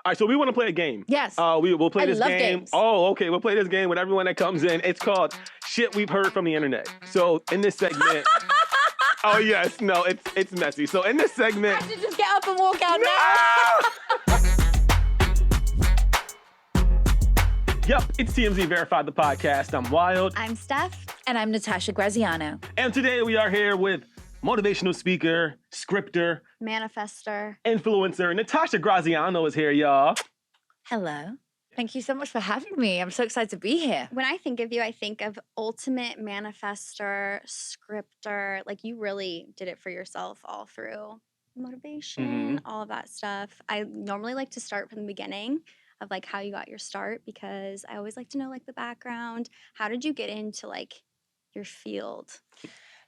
All right, so we want to play a game. Yes. We'll play I this love game. games. Oh, okay. We'll play this game with everyone that comes in. It's called Shit We've Heard from the Internet. So in this segment, oh yes, no, it's messy. So in this segment, I should just get up and walk out Yep, it's TMZ Verified, the podcast. I'm Wild. I'm Steph. And I'm Natasha Graziano. And today we are here with motivational speaker, scripter, Manifester. influencer, Natasha Graziano is here, y'all. Hello. Thank you so much for having me. I'm so excited to be here. When I think of you, I think of ultimate manifester, scripter. Like you really did it for yourself all through motivation, all of that stuff. I normally like to start from the beginning of like how you got your start because I always like to know like the background. How did you get into like your field?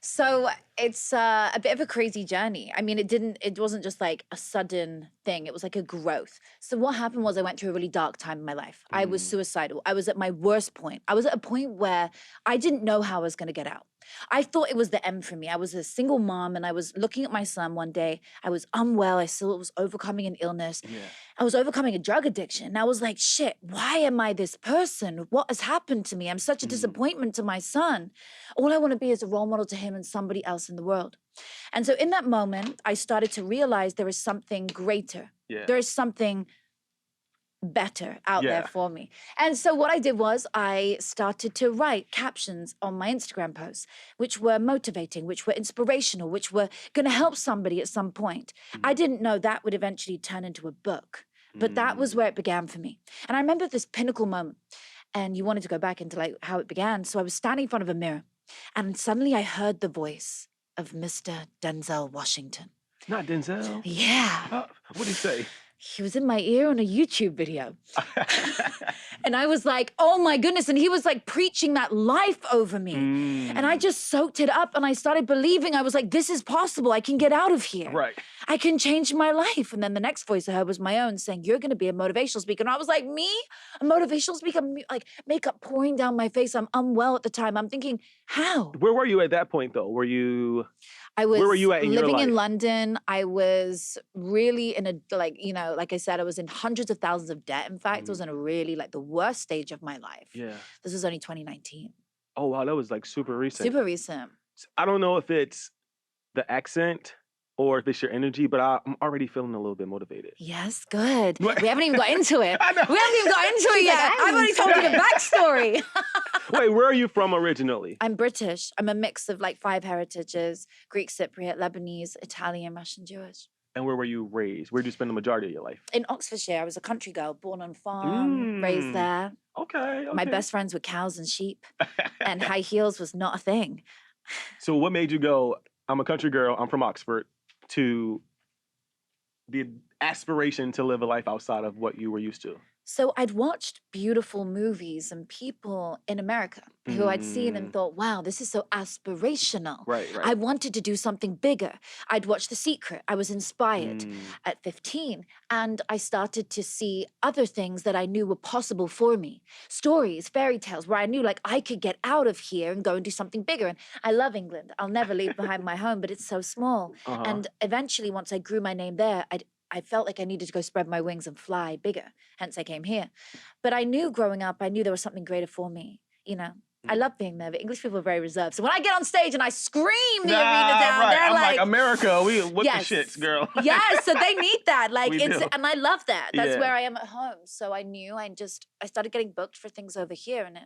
So it's a bit of a crazy journey. I mean, it wasn't just like a sudden thing. It was like a growth. So what happened was I went through a really dark time in my life. I was suicidal. I was at my worst point. I was at a point where I didn't know how I was going to get out. I thought it was the end for me. I was a single mom and I was looking at my son one day. I was unwell. I still was overcoming an illness. Yeah. I was overcoming a drug addiction. And I was like, shit, why am I this person? What has happened to me? I'm such a disappointment to my son. All I want to be is a role model to him and somebody else in the world. And so in that moment, I started to realize there is something greater. Yeah. There is something better out there for me. And so what I did was I started to write captions on my Instagram posts, which were motivating, which were inspirational, which were going to help somebody at some point. I didn't know that would eventually turn into a book, but that was where it began for me. And I remember this pinnacle moment, and you wanted to go back into like how it began. So I was standing in front of a mirror, and suddenly I heard the voice of Mr. Denzel Washington. Not Denzel. Yeah. What did he say? He was in my ear on a YouTube video. And I was like, oh my goodness. And he was like preaching that life over me. And I just soaked it up and I started believing. I was like, this is possible. I can get out of here. Right. I can change my life. And then the next voice I heard was my own saying, you're going to be a motivational speaker. And I was like, me? A motivational speaker? Like makeup pouring down my face. I'm unwell at the time. I'm thinking, how? Where were you at that point though? I was Where were you at in your living in life? London. I was really in a, like, you know, like I said, I was in hundreds of thousands of debt. In fact, I was in a really, like the worst stage of my life. Yeah. This was only 2019. Oh, wow. That was like super recent. Super recent. I don't know if it's the accent or if it's your energy, but I'm already feeling a little bit motivated. Yes, good. What? We haven't even got into it. I know. We haven't even got into it yet. I've already told you the backstory. Wait, where are you from originally? I'm British. I'm a mix of like 5 heritages: Greek, Cypriot, Lebanese, Italian, Russian, Jewish. And where were you raised? Where did you spend the majority of your life? In Oxfordshire, I was a country girl, born on a farm, raised there. Okay. My best friends were cows and sheep, and high heels was not a thing. So what made you go, I'm a country girl, I'm from Oxford, to the aspiration to live a life outside of what you were used to? So I'd watched beautiful movies and people in America who I'd seen and thought, wow, this is so aspirational. Right. I wanted to do something bigger. I'd watched The Secret. I was inspired at 15. And I started to see other things that I knew were possible for me. Stories, fairy tales, where I knew like I could get out of here and go and do something bigger. And I love England. I'll never leave behind my home, but it's so small. And eventually, once I grew my name there, I felt like I needed to go spread my wings and fly bigger. Hence I came here. But I knew growing up, I knew there was something greater for me, you know. I love being there, but English people are very reserved. So when I get on stage and I scream the arena down, right. they're I'm like, America, we what yes. the shits, girl. Yes, so they need that. Like We it's do. and I love that. That's Yeah. where I am at home. So I knew I started getting booked for things over here and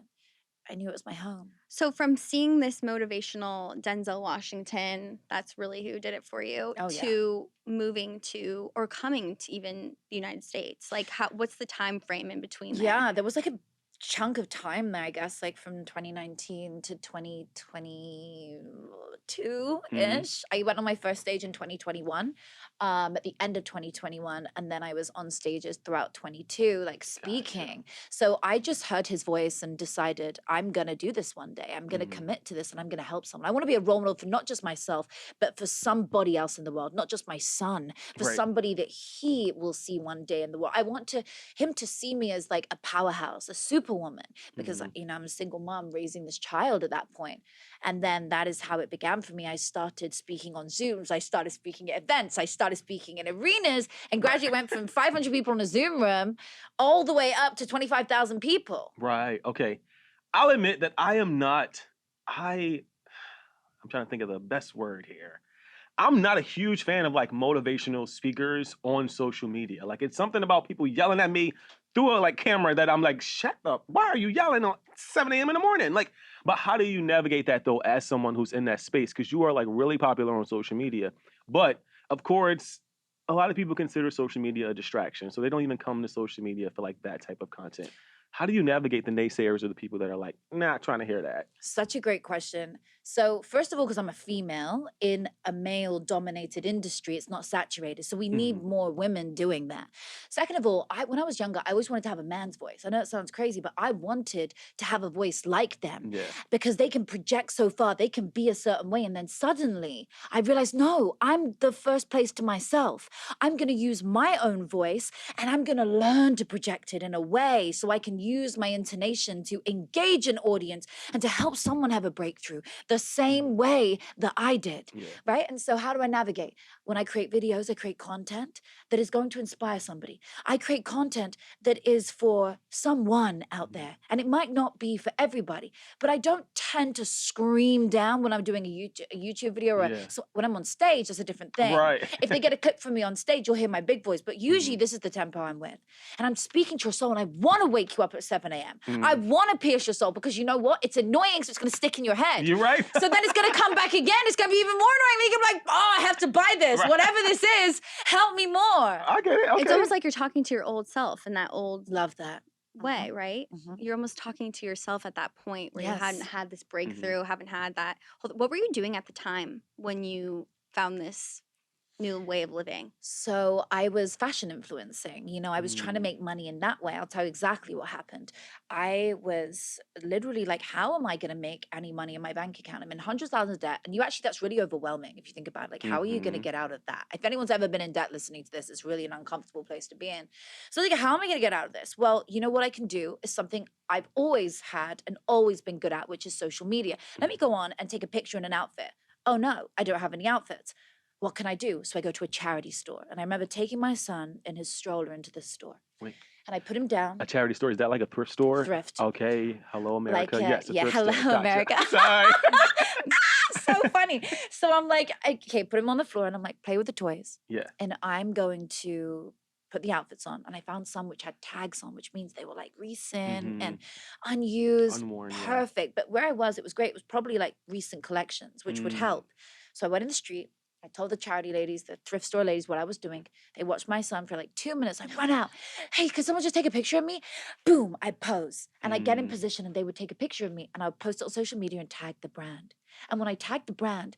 I knew it was my home. So from seeing this motivational Denzel Washington, that's really who did it for you, Oh, yeah. to moving to or coming to even the United States. Like what's the time frame in between there? Yeah, there was like a chunk of time there, I guess, like from 2019 to 2022-ish. I went on my first stage in 2021, at the end of 2021, and then I was on stages throughout 22, like speaking. So I just heard his voice and decided I'm gonna do this one day. I'm gonna commit to this and I'm gonna help someone. I wanna be a role model for not just myself, but for somebody else in the world, not just my son, for Right. somebody that he will see one day in the world. I want him to see me as like a powerhouse, a superwoman, because you know, I'm a single mom raising this child at that point. And then that is how it began for me. I started speaking on Zooms. I started speaking at events. I started started speaking in arenas, and gradually went from 500 people in a Zoom room all the way up to 25,000 people. Right. Okay. I'll admit that I am not. I'm trying to think of the best word here. I'm not a huge fan of like motivational speakers on social media. Like it's something about people yelling at me through a like camera that I'm like, shut up. Why are you yelling at 7 a.m. in the morning? Like, but how do you navigate that though as someone who's in that space? Because you are like really popular on social media. But of course, a lot of people consider social media a distraction. So they don't even come to social media for like that type of content. How do you navigate the naysayers or the people that are like, not trying to hear that? Such a great question. So, first of all, because I'm a female in a male dominated industry, it's not saturated. So, we need more women doing that. Second of all, when I was younger, I always wanted to have a man's voice. I know it sounds crazy, but I wanted to have a voice like them Yeah. because they can project so far, they can be a certain way. And then suddenly I realized, no, I'm the first place to myself. I'm going to use my own voice and I'm going to learn to project it in a way so I can use my intonation to engage an audience and to help someone have a breakthrough the same way that I did, right? And so how do I navigate? When I create videos, I create content that is going to inspire somebody. I create content that is for someone out there, and it might not be for everybody, but I don't tend to scream down when I'm doing a YouTube video or so when I'm on stage, that's a different thing. Right. If they get a clip from me on stage, you'll hear my big voice, but usually this is the tempo I'm with. And I'm speaking to your soul, and I want to wake you up at 7 a.m. I want to pierce your soul because you know what? It's annoying, so it's going to stick in your head. You're right. So then it's going to come back again. It's going to be even more annoying. You're going to be like, oh, I have to buy this. Right. Whatever this is, help me more. I get it. Okay. It's almost like you're talking to your old self in that old Love that. way, right? You're almost talking to yourself at that point where you hadn't had this breakthrough, haven't had that. What were you doing at the time when you found this new way of living? So I was fashion influencing. You know, I was trying to make money in that way. I'll tell you exactly what happened. I was literally like, how am I going to make any money in my bank account? I'm in hundreds of thousands of debt. And that's really overwhelming if you think about it. Like, how are you going to get out of that? If anyone's ever been in debt listening to this, it's really an uncomfortable place to be in. So like, how am I going to get out of this? Well, you know what I can do is something I've always had and always been good at, which is social media. Let me go on and take a picture in an outfit. Oh no, I don't have any outfits. What can I do? So I go to a charity store. And I remember taking my son in his stroller into this store. Wait. And I put him down. A charity store, is that like a thrift store? Thrift. Okay. Hello, America. Like, yes, a yeah, thrift hello, store. Gotcha. America. Sorry. So funny. So I'm like, okay, put him on the floor. And I'm like, play with the toys. Yeah. And I'm going to put the outfits on. And I found some which had tags on, which means they were like recent and unused. Unworn, yeah. Perfect. But where I was, it was great. It was probably like recent collections, which would help. So I went in the street. I told the charity ladies, the thrift store ladies, what I was doing. They watched my son for like 2 minutes. I run out. Hey, could someone just take a picture of me? Boom, I pose. And I get in position and they would take a picture of me and I would post it on social media and tag the brand. And when I tagged the brand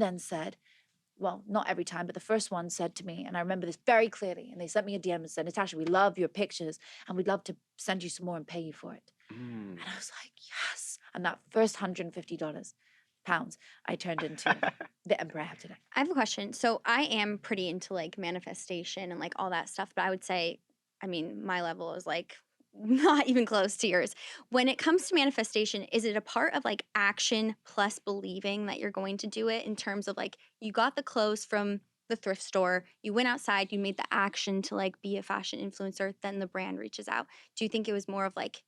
then said, well, not every time, but the first one said to me, and I remember this very clearly, and they sent me a DM and said, Natasha, we love your pictures and we'd love to send you some more and pay you for it. And I was like, yes. And that first $150 I turned into the emperor I have today. I have a question. So I am pretty into like manifestation and like all that stuff, but I would say, I mean, my level is like not even close to yours. When it comes to manifestation, is it a part of like action plus believing that you're going to do it, in terms of like you got the clothes from the thrift store, you went outside, you made the action to like be a fashion influencer, then the brand reaches out? Do you think it was more of like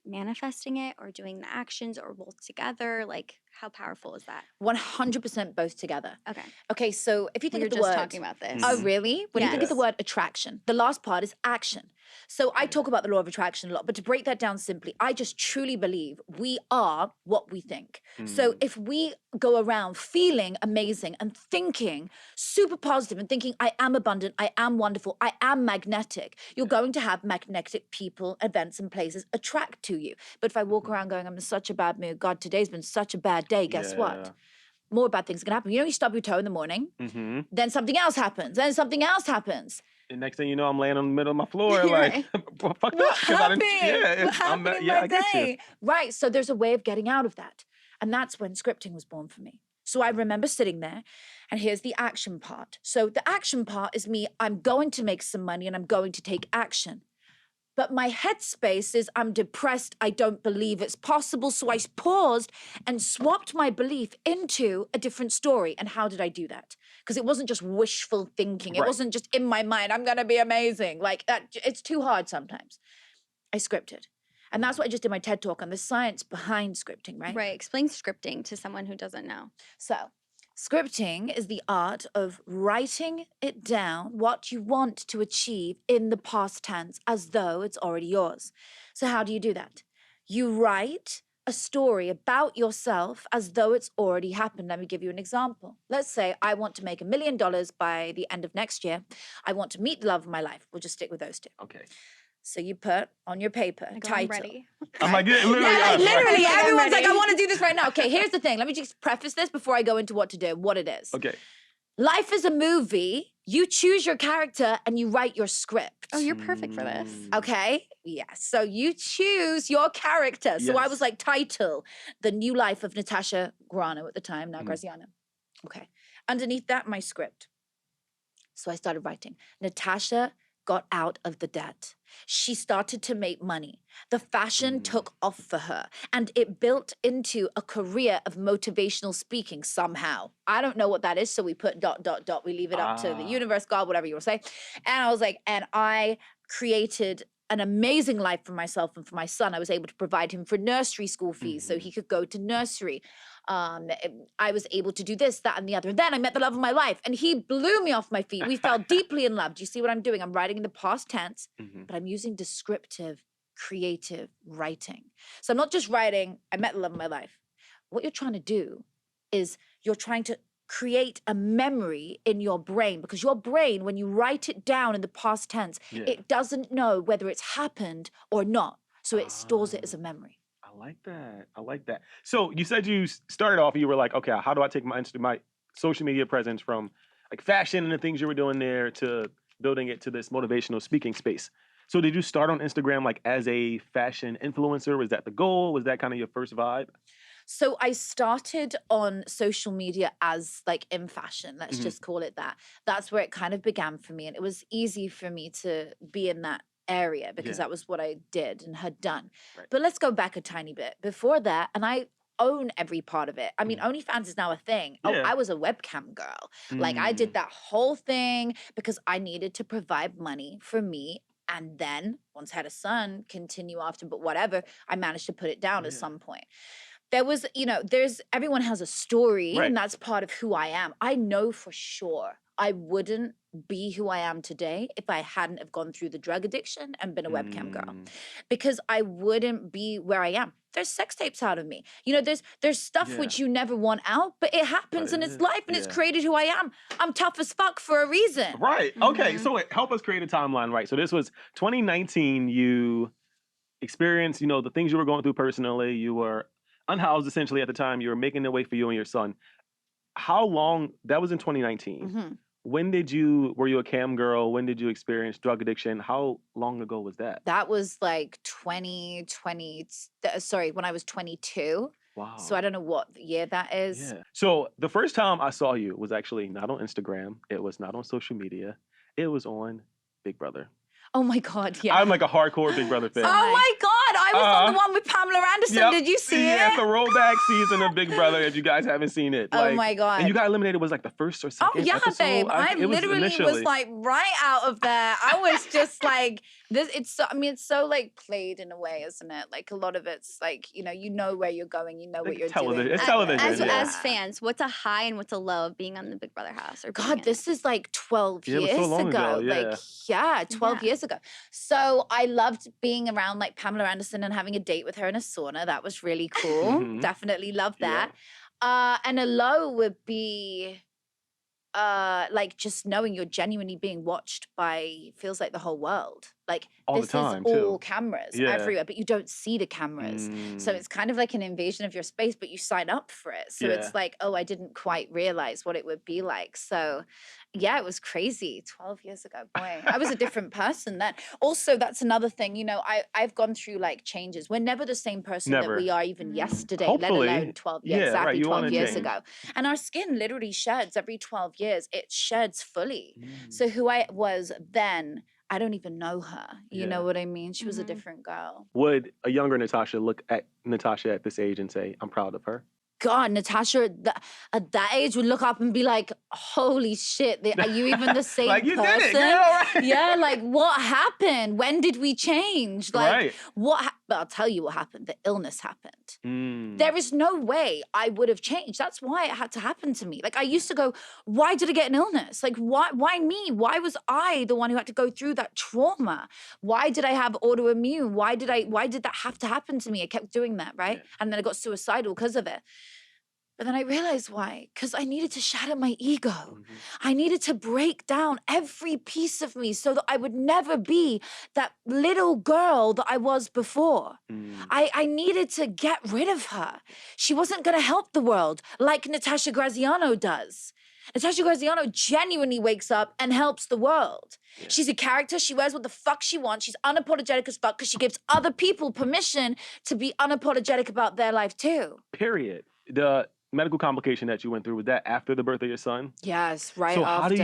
manifesting it or doing the actions or both together? Like, how powerful is that? 100% both together. Okay. Okay, so if you think We were of the just word, talking about this. oh really? When you think of the Yes. word attraction, the last part is action. So I talk about the law of attraction a lot, but to break that down simply, I just truly believe we are what we think. So if we go around feeling amazing and thinking super positive and thinking, I am abundant, I am wonderful, I am magnetic, you're going to have magnetic people, events, and places attract to you. But if I walk around going, I'm in such a bad mood, God, today's been such a bad day, guess what? More bad things are gonna happen. You know, you stub your toe in the morning, then something else happens, then something else happens. And next thing you know, I'm laying on the middle of my floor, like, well, fuck What that. 'Cause I didn't, happened? What happened in my I get you. day? Right, so there's a way of getting out of that. And that's when scripting was born for me. So I remember sitting there, and here's the action part. So the action part is me, I'm going to make some money and I'm going to take action. But my headspace is I'm depressed. I don't believe it's possible. So I paused and swapped my belief into a different story. And how did I do that? Because it wasn't just wishful thinking. It Right. wasn't just in my mind, I'm going to be amazing. Like that, it's too hard sometimes. I scripted. And that's what I just did my TED Talk on the science behind scripting, right? Right. Explain scripting to someone who doesn't know. So, scripting is the art of writing it down, what you want to achieve in the past tense as though it's already yours. So, how do you do that? You write a story about yourself as though it's already happened. Let me give you an example. Let's say I want to make $1 million by the end of next year. I want to meet the love of my life. We'll just stick with those two. Okay. So you put on your paper, Like, title. I'm ready. I'm like, literally. Yeah, like literally, I'm everyone's like, I ready. want to do this right now. Okay, here's the thing. Let me just preface this before I go into what to do, what it is. Okay. Life is a movie. You choose your character and you write your script. Oh, you're perfect for this. Okay? Yes. So you choose your character. So I Yes. was like, title, The New Life of Natasha Graziano at the time, now Graziano. Okay. Underneath that, my script. So I started writing. Natasha got out of the debt. She started to make money. The fashion took off for her, and it built into a career of motivational speaking somehow. I don't know what that is, so we put ... We leave it up to the universe, God, whatever you want to say. And I was like, and I created an amazing life for myself and for my son. I was able to provide him for nursery school fees so he could go to nursery. I was able to do this, that, and the other. And then I met the love of my life, and he blew me off my feet. We fell deeply in love. Do you see what I'm doing? I'm writing in the past tense, but I'm using descriptive, creative writing. So I'm not just writing, I met the love of my life. What you're trying to do is you're trying to create a memory in your brain, because your brain, when you write it down in the past tense, it doesn't know whether it's happened or not. So it stores it as a memory. I like that. I like that. So you said you started off, you were like, okay, how do I take my social media presence from like fashion and the things you were doing there to building it to this motivational speaking space? So did you start on Instagram like as a fashion influencer? Was that the goal? Was that kind of your first vibe? So I started on social media as like in fashion, let's just call it that. That's where it kind of began for me. And it was easy for me to be in that area because that was what I did and had done. Right. But let's go back a tiny bit. Before that, and I own every part of it. I mean, OnlyFans is now a thing. Oh, I was a webcam girl. Like I did that whole thing because I needed to provide money for me. And then once I had a son, continue after, but whatever, I managed to put it down at some point. There was, everyone has a story and that's part of who I am. I know for sure I wouldn't be who I am today if I hadn't have gone through the drug addiction and been a webcam girl, because I wouldn't be where I am. There's sex tapes out of me. There's stuff which you never want out, but it happens and it's life and it's created who I am. I'm tough as fuck for a reason. Right. Okay. So help us create a timeline, right? So this was 2019. You experienced, the things you were going through personally. You were unhoused essentially at the time. You were making the way for you and your son. How long? That was in 2019. When were you a cam girl? When did you experience drug addiction? How long ago was that? That was like 2020, when I was 22. Wow. So I don't know what year that is. Yeah. So the first time I saw you was actually not on Instagram. It was not on social media. It was on Big Brother. Oh my God, yeah. I'm like a hardcore Big Brother fan. Oh my God, I was on the one with Pamela Anderson. Did you see it? Yeah, the rollback season of Big Brother, if you guys haven't seen it. Oh my God. And you got eliminated, was like the first or second episode? Babe. I literally was like right out of there. I was just like, it's so like played in a way, isn't it? Like a lot of it's like, you know where you're going, you know what you're doing. It's television. As fans, what's a high and what's a low of being on the Big Brother house? Or God, this is like 12 years it was so long ago. ago. 12 years ago. So I loved being around like Pamela Anderson and having a date with her in a sauna. That was really cool. Definitely loved that. And a low would be like just knowing you're genuinely being watched by, feels like the whole world. Like all this the time, is all too. cameras everywhere, but you don't see the cameras. So it's kind of like an invasion of your space, but you sign up for it. So it's like, oh, I didn't quite realize what it would be like. So yeah, it was crazy. 12 years ago, boy, I was a different person then. Also, that's another thing, I've gone through like changes. We're never the same person that we are even yesterday, Hopefully. let alone 12 years, exactly you 12 wanna years change. ago. And our skin literally sheds every 12 years. It sheds fully. So who I was then, I don't even know her. You know what I mean? She was a different girl. Would a younger Natasha look at Natasha at this age and say, I'm proud of her? God, Natasha at that age would look up and be like, holy shit, are you even the same like, you person? did it, girl, right? Yeah, like, what happened? When did we change? Like, but I'll tell you what happened. The illness happened. There is no way I would have changed. That's why it had to happen to me. Like, I used to go, why did I get an illness? Like, why me? Why was I the one who had to go through that trauma? Why did I have autoimmune? Why did that have to happen to me? I kept doing that, right? Yeah. And then I got suicidal because of it. But then I realized why. Because I needed to shatter my ego. I needed to break down every piece of me so that I would never be that little girl that I was before. I needed to get rid of her. She wasn't going to help the world like Natasha Graziano does. Natasha Graziano genuinely wakes up and helps the world. Yeah. She's a character. She wears what the fuck she wants. She's unapologetic as fuck because she gives other people permission to be unapologetic about their life too. Period. The medical complication that you went through, was that after the birth of your son? Yes, right so after.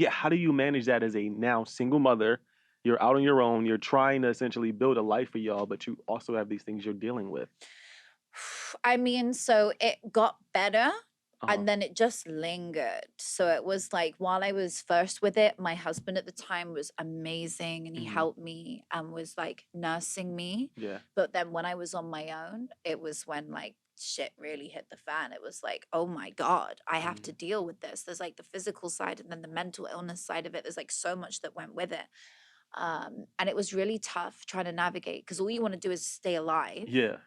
How do you manage that as a now single mother? You're out on your own. You're trying to essentially build a life for y'all, but you also have these things you're dealing with. I mean, so it got better. And then it just lingered. So it was like, while I was first with it, my husband at the time was amazing and he helped me and was like nursing me. Yeah. But then when I was on my own, it was when like shit really hit the fan. It was like, oh my God, I have to deal with this. There's like the physical side and then the mental illness side of it. There's like so much that went with it. And it was really tough trying to navigate because all you want to do is stay alive. Yeah.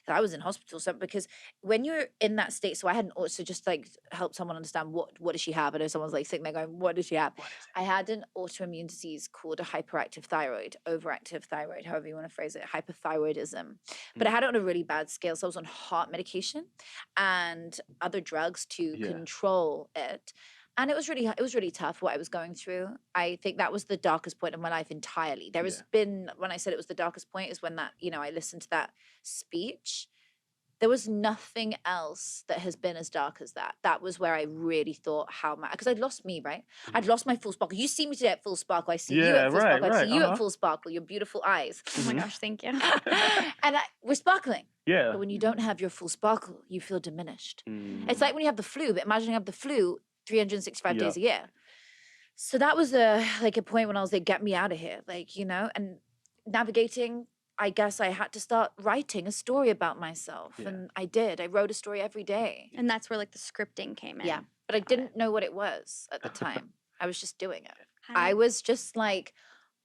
I was in hospital, so because when you're in that state, so I hadn't also just like help someone understand what does she have. I know someone's like sitting there going, what does she have? I had an autoimmune disease called a hyperactive thyroid, overactive thyroid, however you want to phrase it, hypothyroidism. But I had it on a really bad scale. So I was on heart medication and other drugs to control it. And it was really tough what I was going through. I think that was the darkest point of my life entirely. There has been, when I said it was the darkest point, is when that, I listened to that speech. There was nothing else that has been as dark as that. That was where I really thought because I'd lost me, right? I'd lost my full sparkle. You see me today at full sparkle. I see you at full sparkle. I see you at full sparkle. Your beautiful eyes. Oh my gosh, thank you. And we're sparkling. Yeah. But when you don't have your full sparkle, you feel diminished. It's like when you have the flu, but imagine you have the flu 365 days a year. So that was a point when I was like, get me out of here. And navigating, I guess I had to start writing a story about myself. And I did. I wrote a story every day. And that's where like the scripting came in. Yeah. But I didn't know what it was at the time. I was just doing it. I was just like,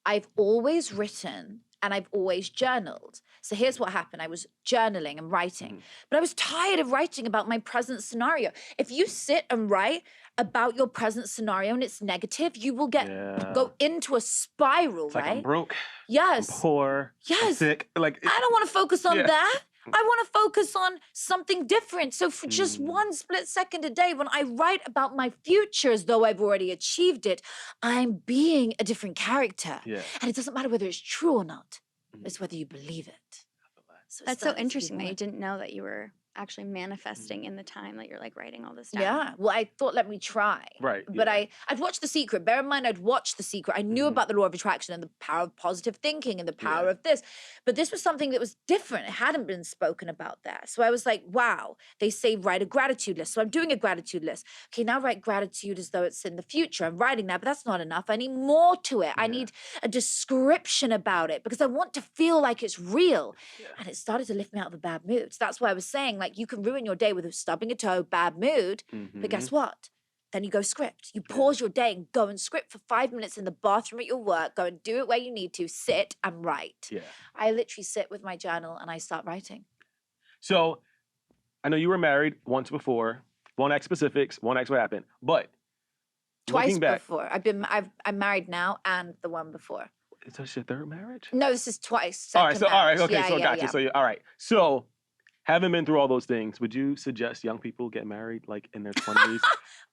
I've always written and I've always journaled. So here's what happened. I was journaling and writing, but I was tired of writing about my present scenario. If you sit and write about your present scenario and it's negative, you will go into a spiral, it's right? Like I'm broke. Yes. I'm poor. Yes. I'm sick. I don't want to focus on that. I want to focus on something different. So for just one split second a day, when I write about my future as though I've already achieved it, I'm being a different character. Yeah. And it doesn't matter whether it's true or not. It's whether you believe it. So that's so interesting that you didn't know that you were actually manifesting in the time that you're like writing all this down. Yeah. Well, I thought, let me try. Right. But I'd watched The Secret. Bear in mind, I'd watched The Secret. I knew about the law of attraction and the power of positive thinking and the power of this. But this was something that was different. It hadn't been spoken about there. So I was like, wow, they say write a gratitude list. So I'm doing a gratitude list. Okay, now write gratitude as though it's in the future. I'm writing that, but that's not enough. I need more to it. I need a description about it because I want to feel like it's real. And it started to lift me out of a bad mood. So that's why I was saying, like, you can ruin your day with stubbing a toe, bad mood, but guess what? Then you go script. You pause your day and go and script for 5 minutes in the bathroom at your work. Go and do it where you need to. Sit and write. Yeah. I literally sit with my journal and I start writing. So I know you were married once before. Won't ask specifics. Won't ask what happened. But twice before. I'm married now and the one before. Is this your third marriage? No, this is twice. All right. So all right. Okay. So gotcha. So all right. So having been through all those things, would you suggest young people get married like in their 20s?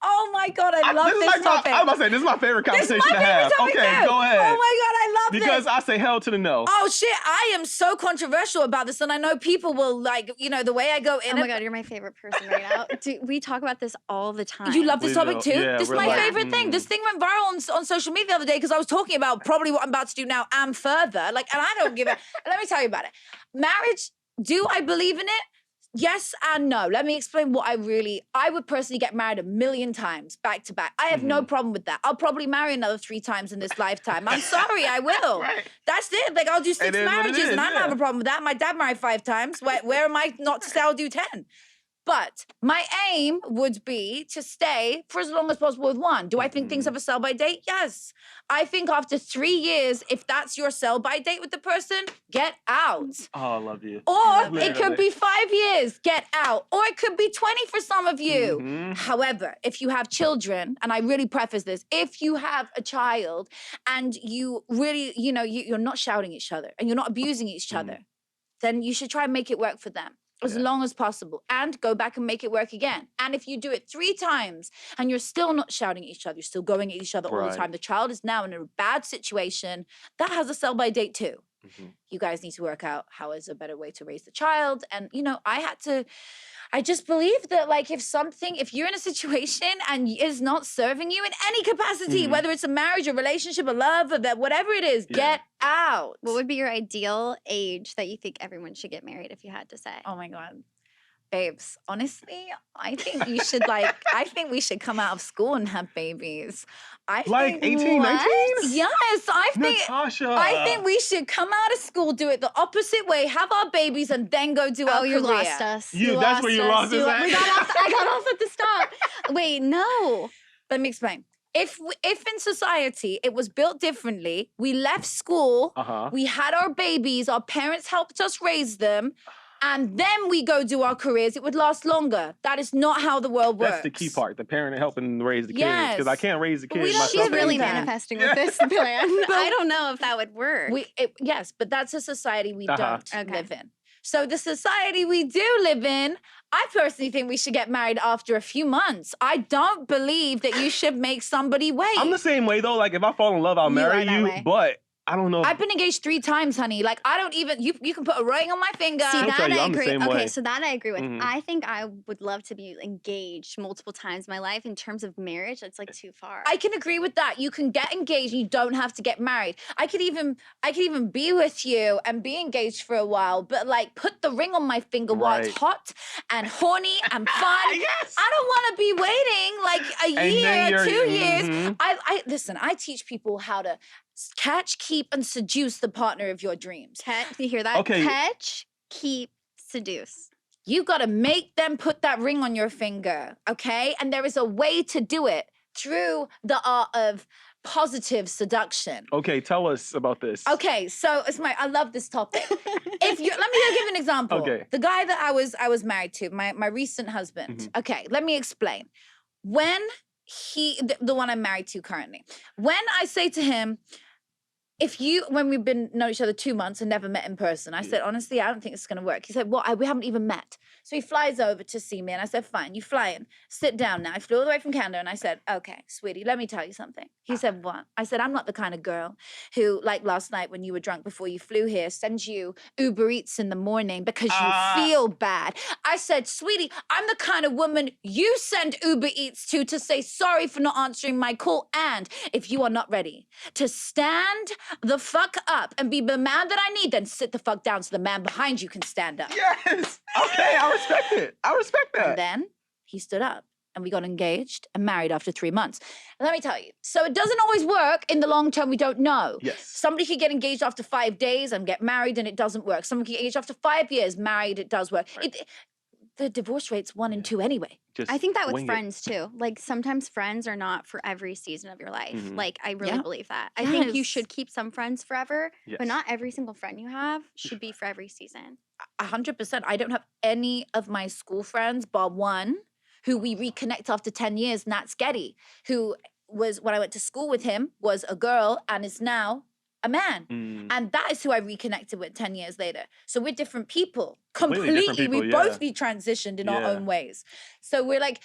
Oh my God, I love this like topic. I was about to say, this is my favorite This is conversation my to have. favorite topic Okay, too. go ahead. Oh my God, I love Because this. I say hell to the no. Oh shit, I am so controversial about this, and I know people will like, the way I go in. Oh my God, you're my favorite person right now. We talk about this all the time. You love this We topic do. too? Yeah, This is we're my like, favorite thing. This thing went viral on social media the other day because I was talking about probably what I'm about to do now and further. Like, and I don't give a. Let me tell you about it. Marriage, do I believe in it? Yes and no. Let me explain what I would personally get married 1 million times back to back. I have no problem with that. I'll probably marry another 3 times in this lifetime. I'm sorry, I will. Right. That's it. Like, I'll do 6 marriages and I don't have a problem with that. My dad married 5 times. Where am I not to say I'll do 10? But my aim would be to stay for as long as possible with one. Do I think things have a sell-by date? Yes. I think after 3 years, if that's your sell-by date with the person, get out. Oh, I love you. Or it could be 5 years, get out. Or it could be 20 for some of you. However, if you have children, and I really preface this, if you have a child and you really, you're not shouting at each other and you're not abusing each other, then you should try and make it work for them as long as possible and go back and make it work again. And if you do it 3 times and you're still not shouting at each other, you're still going at each other all the time, the child is now in a bad situation, that has a sell-by date too. You guys need to work out how is a better way to raise the child. And, I just believe that, like, if you're in a situation and is not serving you in any capacity, whether it's a marriage, a relationship, a love, whatever it is, get out. What would be your ideal age that you think everyone should get married if you had to say? Oh my God. Babes, honestly, I think you should I think we should come out of school and have babies. I Like think 18, 19? Yes, Natasha. I think we should come out of school, do it the opposite way, have our babies, and then go do our career. You lost us. That's where you lost us at. I got off at the stop. Wait, no. Let me explain. If in society it was built differently, we left school, we had our babies, our parents helped us raise them, and then we go do our careers, it would last longer. That is not how the world works. That's the key part, the parent helping raise the kids. Because I can't raise the kids myself. She's really manifesting with this plan. I don't know if that would work. Yes, but that's a society we don't live in. So the society we do live in, I personally think we should get married after a few months. I don't believe that you should make somebody wait. I'm the same way though. Like if I fall in love, I'll marry you. But I don't know. I've been engaged 3 times, honey. Like, I don't even, you can put a ring on my finger. See, that I agree. Okay, so that I agree with. I think I would love to be engaged multiple times in my life. In terms of marriage, it's like too far. I can agree with that. You can get engaged, you don't have to get married. I could even be with you and be engaged for a while, but like put the ring on my finger while it's hot and horny and fun. Yes. I don't want to be waiting like a year, 2 years. Listen, I teach people how to catch, keep, and seduce the partner of your dreams. You hear that? Okay. Catch, keep, seduce. You got to make them put that ring on your finger, okay? And there is a way to do it through the art of positive seduction. Okay, tell us about this. Okay, so I love this topic. Let me give an example. Okay. The guy that I was married to, my recent husband. Okay, let me explain. When the one I'm married to currently, when I say to him, when we've been known each other 2 months and never met in person, I said, honestly, I don't think it's going to work. He said, we haven't even met. So he flies over to see me and I said, fine, you fly in. Sit down now. I flew all the way from Canada and I said, okay, sweetie, let me tell you something. He said, what? I said, I'm not the kind of girl who, like last night when you were drunk before you flew here, sends you Uber Eats in the morning because you feel bad. I said, sweetie, I'm the kind of woman you send Uber Eats to say sorry for not answering my call. And if you are not ready to stand the fuck up and be the man that I need, then sit the fuck down so the man behind you can stand up. Yes. Okay, I respect it. I respect that. And then he stood up and we got engaged and married after 3 months. And let me tell you, so it doesn't always work in the long term, we don't know. Yes. Somebody could get engaged after 5 days and get married and it doesn't work. Someone could get engaged after 5 years, married, it does work. Right. The divorce rate's 1 in 2 anyway. I think that with friends too. Like sometimes friends are not for every season of your life. Like I really believe that. I think you should keep some friends forever, but not every single friend you have should be for every season. 100%. I don't have any of my school friends bar one who we reconnect after 10 years, Nat Getty, who was, when I went to school with him, was a girl and is now a man. Mm. And that is who I reconnected with 10 years later. So we're different people. Completely different people, We've yeah. both transitioned in our Yeah. own ways. So we're like,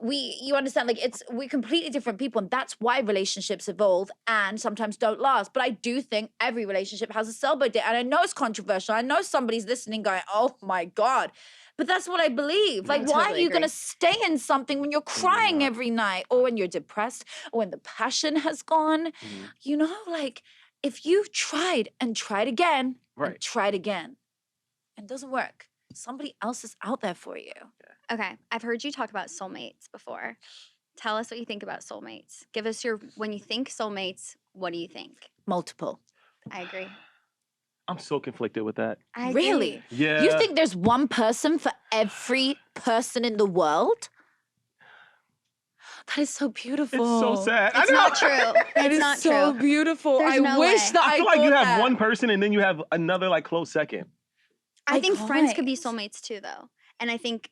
you understand, like we're completely different people. And that's why relationships evolve and sometimes don't last. But I do think every relationship has a sell-by date. And I know it's controversial. I know somebody's listening going, oh my God. But that's what I believe. Like, I why totally are you going to agree. stay in something when you're crying not. every night or when you're depressed or when the passion has gone? Mhm. You know, like if you've tried and tried again and Right. tried again and it doesn't work, somebody else is out there for you. Okay, I've heard you talk about soulmates before. Tell us what you think about soulmates. Give us when you think soulmates, what do you think? Multiple. I agree. I'm so conflicted with that. I agree. Really? Yeah. You think there's one person for every person in the world? That is so beautiful. It's so sad. It's I know. not true. That It's is not so true. beautiful. There's I no wish way. that I feel like you thought have that. one person and then you have another like close second. I Like think friends could be coins. soulmates too, though. And I think,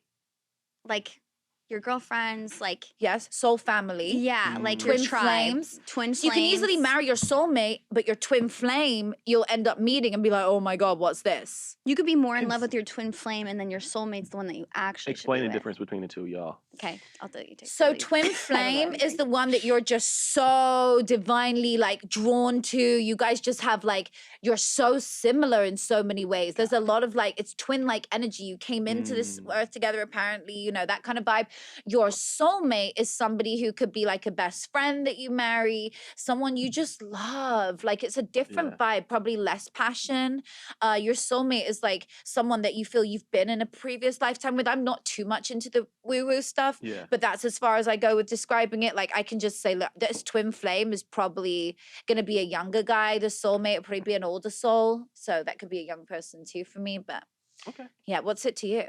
like, your girlfriends, like, Yes, soul family. yeah, like your Twin tribe, flames. twin So you can easily flames. marry your soulmate, but your twin flame, you'll end up meeting and be like, oh my God, what's this? You could be more in love Cons- with your twin flame, and then your soulmate's the one that you actually Explain should the be with. difference between the two, y'all. Okay, I'll tell you. So twin flame is the one that you're just so divinely like drawn to. You guys just have like, you're so similar in so many ways. There's a lot of like, it's twin like energy. You came into this earth together apparently, you know, that kind of vibe. Your soulmate is somebody who could be like a best friend that you marry, someone you just love. Like it's a different vibe, probably less passion. Your soulmate is like someone that you feel you've been in a previous lifetime with. I'm not too much into the woo-woo stuff, Yeah. but that's as far as I go with describing it. Like I can just say, look, this twin flame is probably going to be a younger guy. The soulmate will probably be an older soul. So that could be a young person too for me. But Okay. yeah, what's it to you?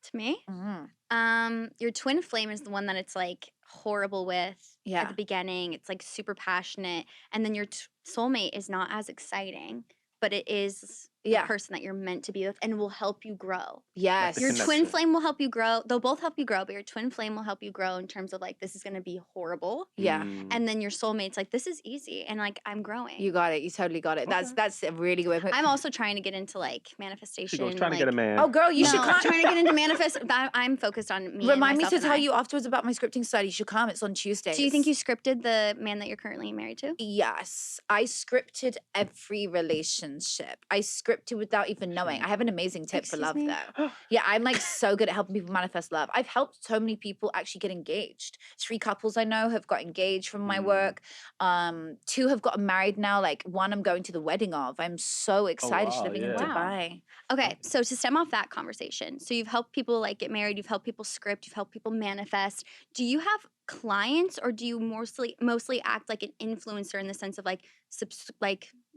To me, your twin flame is the one that it's like horrible with at Yeah. the beginning. It's like super passionate, and then your soulmate is not as exciting, but it is the Yeah. person that you're meant to be with and will help you grow. Yes. the Your twin connection. flame will help you grow. They'll both help you grow, but your twin flame will help you grow in terms of like, this is going to be horrible. Yeah. And then your soulmate's like, this is easy. And like, I'm growing. You got it. You totally got it. That's a really good way. I'm also trying to get into like She manifestation. goes trying to like, get a man. Oh, girl, you should no, come. trying to get into manifest. I'm focused on me. Remind and me myself to and tell I. you afterwards about my scripting study. You should come. It's on Tuesdays. Do you think you scripted the man that you're currently married to? Yes, I scripted every relationship. I scripted without even knowing. I have an amazing tip for Excuse love, me? though. Yeah, I'm like so good at helping people manifest love. I've helped so many people actually get engaged. 3 couples I know have got engaged from my work. 2 have gotten married now. Like 1 I'm going to the wedding of. I'm so excited. She's wow, living in yeah. Wow. Dubai. Okay, so to stem off that conversation, so you've helped people like get married, you've helped people script, you've helped people manifest. Do you have clients, or do you mostly act like an influencer in the sense of like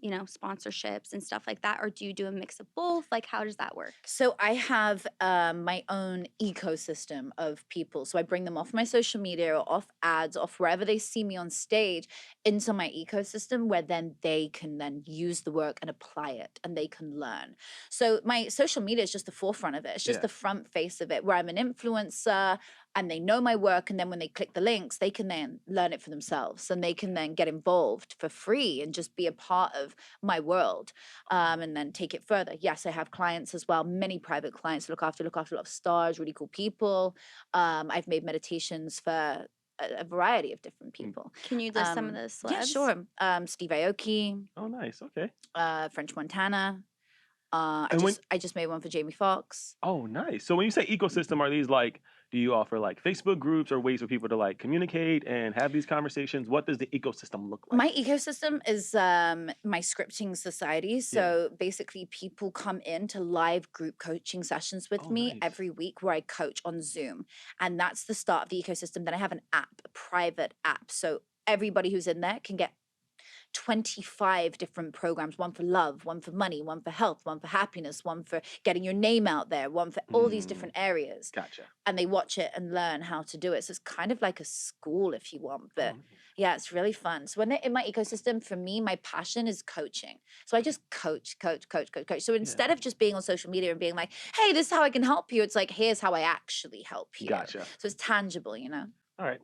sponsorships and stuff like that, or do you do a mix of both? Like, how does that work? So I have my own ecosystem of people. So I bring them off my social media or off ads, off wherever they see me on stage into my ecosystem where then they can then use the work and apply it and they can learn. So my social media is just the forefront of it. It's just Yeah. the front face of it where I'm an influencer and they know my work. And then when they click the links, they can then learn it for themselves and they can then get involved for free and just be a part of my world. And then take it further. Yes, I have clients as well, many private clients to look after a lot of stars, really cool people. I've made meditations for a variety of different people. Can you list some of the celebs? Yeah, sure. Steve Aoki, Oh, nice. Okay. French Montana. And I just made one for Jamie Foxx. Oh, nice. So when you say ecosystem, are these like, do you offer like Facebook groups or ways for people to like communicate and have these conversations? What does the ecosystem look like? My ecosystem is my scripting society. So basically, people come in to live group coaching sessions with Oh, me nice. every week where I coach on Zoom. And that's the start of the ecosystem. Then I have an app, a private app. So everybody who's in there can get 25 different programs, one for love, one for money, one for health, one for happiness, one for getting your name out there, one for all these different areas. Gotcha. And they watch it and learn how to do it. So it's kind of like a school, if you want. But Oh, yeah, it's really fun. So when they're in my ecosystem, for me, my passion is coaching. So I just coach. So instead of just being on social media and being like, hey, this is how I can help you, it's like, here's how I actually help you. Gotcha. So it's tangible, you know? All right.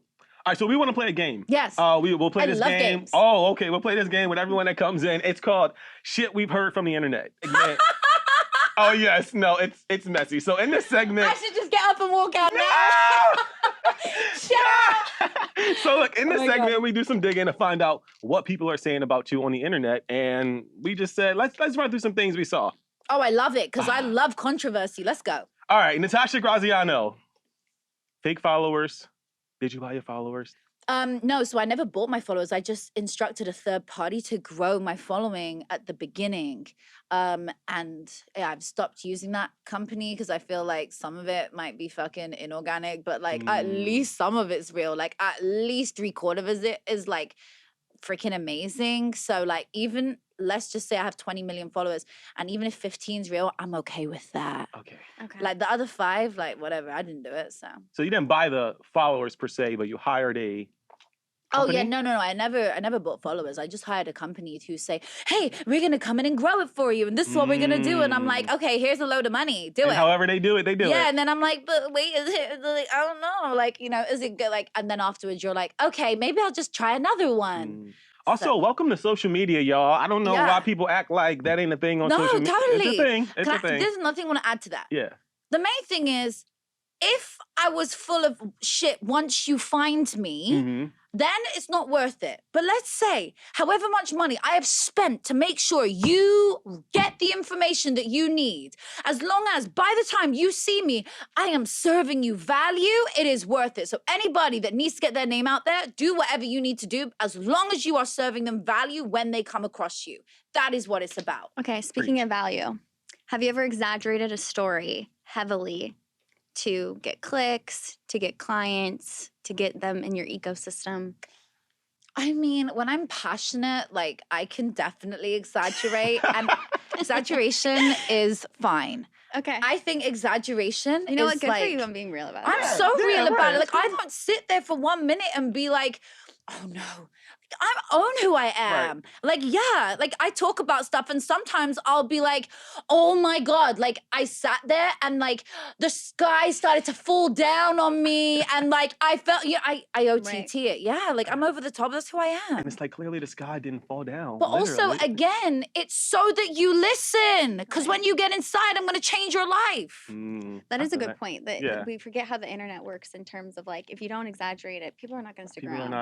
right, so we want to play a game. Yes. We'll play I this love game. games. Oh, okay. We'll play this game with everyone that comes in. It's called Shit We've Heard from the Internet. Man. Oh yes, no, it's messy. So in this segment, I should just get up and walk out now. No! So look, in this segment, God. we do some digging to find out what people are saying about you on the internet, and we just said let's run through some things we saw. Oh, I love it because I love controversy. Let's go. All right, Natasha Graziano, fake followers. Did you buy your followers? No, so I never bought my followers. I just instructed a third party to grow my following at the beginning. And yeah, I've stopped using that company because I feel like some of it might be fucking inorganic, but like at least some of it's real. Like at least 3/4 of it is like freaking amazing. So like even let's just say I have 20 million followers, and even if 15's real, I'm okay with that. Okay. Like the other 5, like whatever, I didn't do it. So you didn't buy the followers per se, but you hired a company? company? Oh yeah, no. I never bought followers. I just hired a company to say, hey, we're gonna come in and grow it for you, and this is what we're gonna do. And I'm like, okay, here's a load of money, do it. However they do it, they do it. Yeah, and then I'm like, but wait, is it like, I don't know, like, you know, is it good? Like, and then afterwards you're like, okay, maybe I'll just try another one. Also, welcome to social media, y'all. I don't know why people act like that ain't a thing on social media. Totally. It's a thing. It's a thing. There's nothing I want to add to that. Yeah. The main thing is, if I was full of shit once you find me, then it's not worth it. But let's say, however much money I have spent to make sure you get the information that you need, as long as by the time you see me, I am serving you value, it is worth it. So anybody that needs to get their name out there, do whatever you need to do, as long as you are serving them value when they come across you. That is what it's about. Okay, speaking of value, have you ever exaggerated a story heavily to get clicks, to get clients, to get them in your ecosystem? I mean, when I'm passionate, like I can definitely exaggerate, and exaggeration is fine. Okay. I think exaggeration You know is what? Good like, for you. I'm being real about it. I'm so real about it. Like I don't sit there for 1 minute and be like, oh no. I own who I am. Like, yeah, like I talk about stuff and sometimes I'll be like, oh my God, like I sat there and like the sky started to fall down on me and like I felt, you know, I OTT it. Yeah, like I'm over the top. That's who I am. And it's like clearly the sky didn't fall down. But also, again, it's so that you listen. Because when you get inside, I'm going to change your life. That is a good point. That we forget how the internet works in terms of like, if you don't exaggerate it, people are not going to stick around.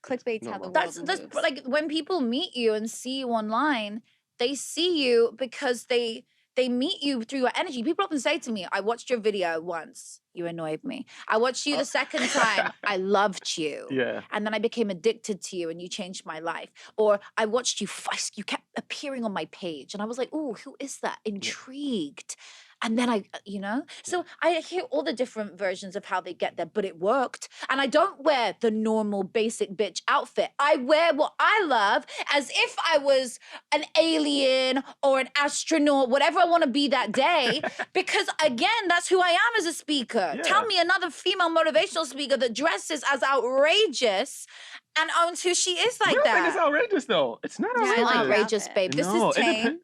Clickbait's how the world that's moves. like when people meet you and see you online, they see you because they meet you through your energy. People often say to me, I watched your video once, you annoyed me. I watched you the second time, I loved you. Yeah. And then I became addicted to you and you changed my life. Or I watched you, you kept appearing on my page. And I was like, oh, who is that? Intrigued. And then I, you know, so I hear all the different versions of how they get there, but it worked. And I don't wear the normal basic bitch outfit. I wear what I love as if I was an alien or an astronaut, whatever I want to be that day. Because again, that's who I am as a speaker. Yeah. Tell me another female motivational speaker that dresses as outrageous and owns who she is like that. I that. think it's outrageous though. It's not outrageous. It's not outrageous, babe. This is tame.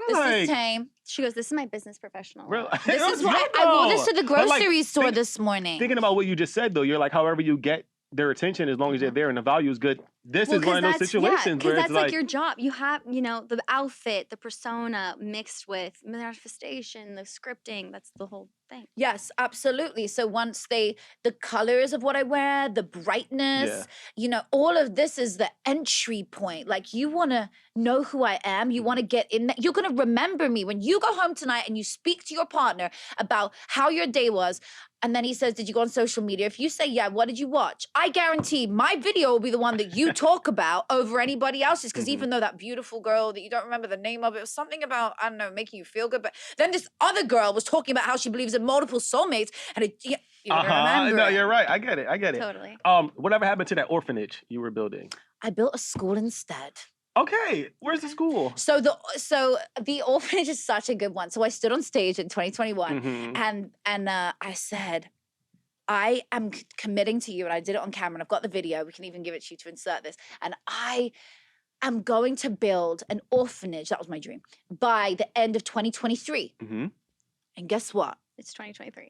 This is tame. She goes, this is my business professional. Really? This is why I wore this to the grocery store this morning. Thinking about what you just said though, you're like, however you get their attention, as long as they're there and the value is good. This is one of those situations where that's it's like your job. You have, you know, the outfit, the persona mixed with manifestation, the scripting. That's the whole thing. Yes, absolutely. So once the colors of what I wear, the brightness, you know, all of this is the entry point. Like you want to know who I am. You want to get in there. You're going to remember me when you go home tonight and you speak to your partner about how your day was. And then he says, did you go on social media? If you say, yeah, what did you watch? I guarantee my video will be the one that you talk about over anybody else's. Because even though that beautiful girl that you don't remember the name of, it was something about, I don't know, making you feel good. But then this other girl was talking about how she believes in multiple soulmates. And you're going to remember No, it. you're right. I get it. Totally. Whatever happened to that orphanage you were building? I built a school instead. Okay, where's the school? So the orphanage is such a good one. So I stood on stage in 2021 and I said, I am committing to you, and I did it on camera, and I've got the video. We can even give it to you to insert this. And I am going to build an orphanage, that was my dream, by the end of 2023. And guess what? It's 2023.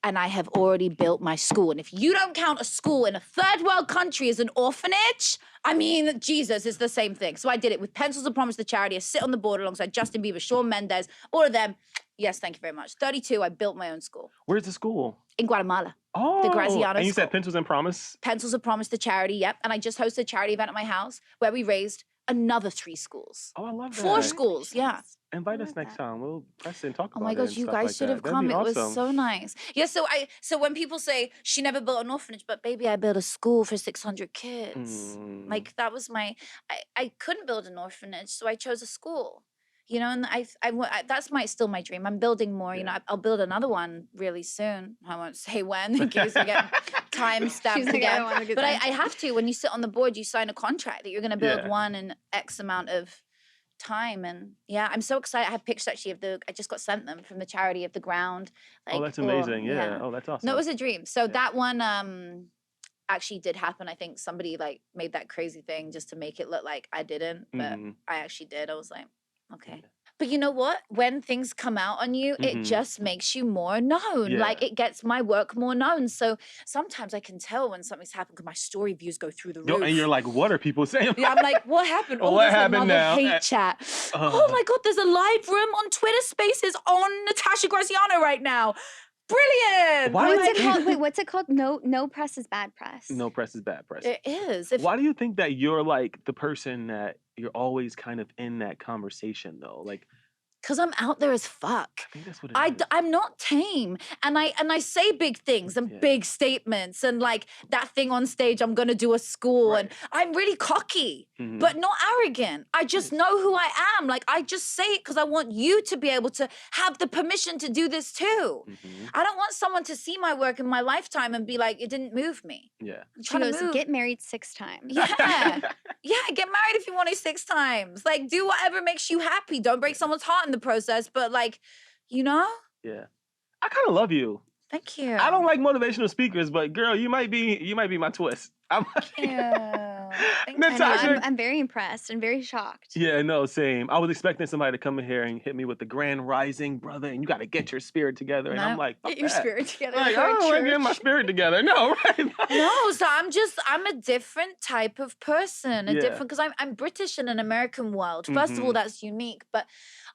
and I have already built my school. And if you don't count a school in a third world country as an orphanage, I mean, Jesus, it's the same thing. So I did it with Pencils of Promise, the charity. I sit on the board alongside Justin Bieber, Shawn Mendes, all of them. Yes, thank you very much. 32, I built my own school. Where's the school? In Guatemala. Oh, the Graziano and you school. said Pencils and Promise? Pencils of Promise, the charity, yep. And I just hosted a charity event at my house where we raised another 3 schools. Oh, I love that. 4 schools, yeah. Invite us next time. We'll press and talk about it. Oh my gosh, and you stuff guys like should that. have That'd come. be It was awesome. so nice. Yeah, so when people say she never built an orphanage, but baby, I built a school for 600 kids. Like that was I couldn't build an orphanage, so I chose a school. You know, and I that's still my dream. I'm building more. You know, I'll build another one really soon. I won't say when in case I get time stamped again. But I have to. When you sit on the board, you sign a contract that you're going to build one in X amount of time. And yeah, I'm so excited. I have pictures actually I just got sent them from the charity of the ground. Like, oh, that's amazing. Yeah. Oh, that's awesome. No, it was a dream. So that one actually did happen. I think somebody like made that crazy thing just to make it look like I didn't, but I actually did. I was like, okay. But you know what? When things come out on you, it just makes you more known. Yeah. Like it gets my work more known. So sometimes I can tell when something's happened because my story views go through the roof. And you're like, what are people saying? Yeah, I'm like, what happened? Oh, what there's happened another now? hate chat. Oh my God, there's a live room on Twitter Spaces on Natasha Graziano right now. Brilliant. What's it called? Wait, what's it called? No press is bad press. No press is bad press. It is. Why do you think that you're like the person that you're always kind of in that conversation though? Like, because I'm out there as fuck. I think that's what it is. I'm not tame. And I say big things and big statements and like that thing on stage, I'm going to do a school and I'm really cocky, but not arrogant. I just know who I am. Like I just say it because I want you to be able to have the permission to do this too. I don't want someone to see my work in my lifetime and be like, it didn't move me. Yeah. She goes, get married 6 times. Yeah. Yeah, get married if you want to 6 times. Like do whatever makes you happy. Don't break someone's heart in the process, but like, you know? Yeah. I kind of love you. Thank you. I don't like motivational speakers, but girl, you might be my twist. Thank you. Natasha. I'm very impressed and very shocked. Yeah, no, same. I was expecting somebody to come in here and hit me with the grand rising, brother, and you got to get your spirit together. And I'm like, get your spirit together. Like, I don't want to get my spirit together. No, right? No, so I'm a different type of person. Different, because I'm British in an American world. First of all, that's unique, but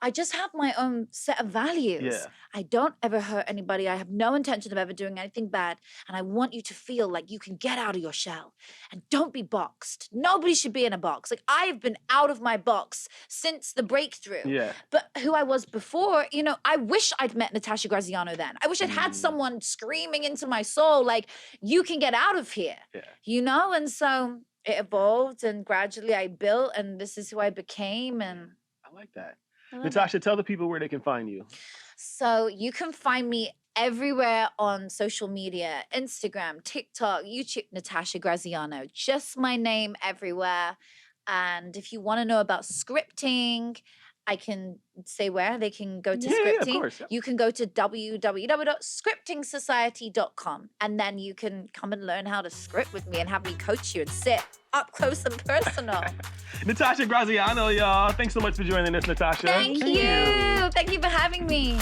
I just have my own set of values. Yeah. I don't ever hurt anybody. I have no intention of ever doing anything bad. And I want you to feel like you can get out of your shell and don't be boxed. Nobody should be in a box. Like I've been out of my box since the breakthrough. Yeah. But who I was before, you know, I wish I'd met Natasha Graziano then. I wish I'd had someone screaming into my soul, like, you can get out of here, you know? And so it evolved and gradually I built and this is who I became. And I like that. Natasha, tell the people where they can find you. So you can find me everywhere on social media, Instagram, TikTok, YouTube, Natasha Graziano, just my name everywhere. And if you want to know about scripting, I can say where they can go to scripting. Yeah, of course. You can go to www.scriptingsociety.com and then you can come and learn how to script with me and have me coach you and sit up close and personal. Natasha Graziano, y'all. Thanks so much for joining us, Natasha. Thank you. Thank you for having me.